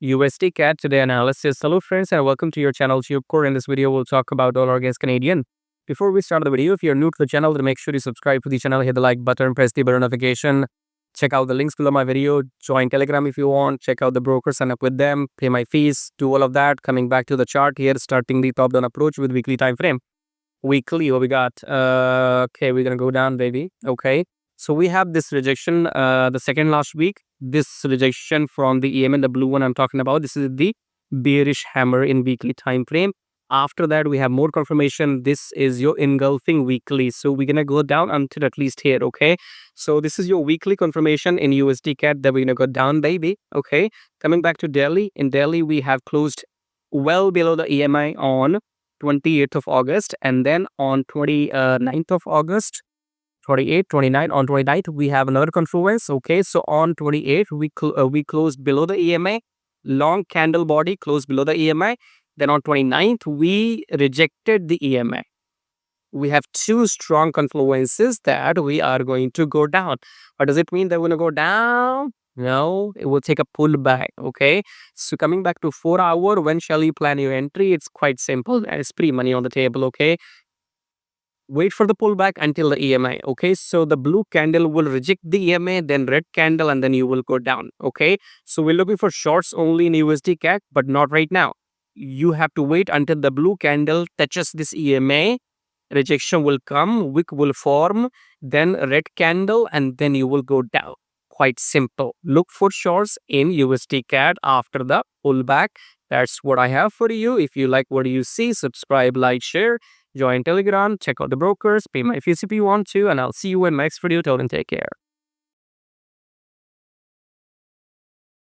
USDCAD today analysis. Hello friends and welcome to your channel TubeCore. In this video, we'll talk about dollar against Canadian. Before we start the video, if you're new to the channel, then make sure you subscribe to the channel, hit the like button, press the bell notification. Check out the links below my video. Join Telegram if you want. Check out the broker, sign up with them, pay my fees, do all of that. Coming back to the chart here, starting the top-down approach with weekly time frame. Weekly, what we got? Okay, we're gonna go down, baby. Okay. So we have this rejection, the second last week, this rejection from the EMA, the blue one I'm talking about. This is the bearish hammer in weekly time frame. After that, we have more confirmation. This is your engulfing weekly. So we're going to go down until at least here, okay? So this is your weekly confirmation in USDCAD that we're going to go down, baby, okay? Coming back to Delhi, in Delhi, we have closed well below the EMI on 28th of August and then on 29th of August. 28, 29, on 29th, we have another confluence. Okay, so on 28th, we closed below the EMA, long candle body closed below the EMA. Then on 29th, we rejected the EMA. We have two strong confluences that we are going to go down. What does it mean that we're going to go down? No, it will take a pullback. Okay, so coming back to 4 hour, when shall you plan your entry? It's quite simple. It's pre-money on the table. Okay. Wait for the pullback until the EMA. Okay, so the blue candle will reject the EMA, then red candle, and then you will go down. Okay, so we're looking for shorts only in USD-CAD, but not right now. You have to wait until the blue candle touches this EMA. Rejection will come, wick will form, then red candle, and then you will go down. Quite simple. Look for shorts in USD-CAD after the pullback. That's what I have for you. If you like what you see, subscribe, like, share. Join Telegram, check out the brokers, pay my fees if you want to, and I'll see you in my next video. Till then, take care.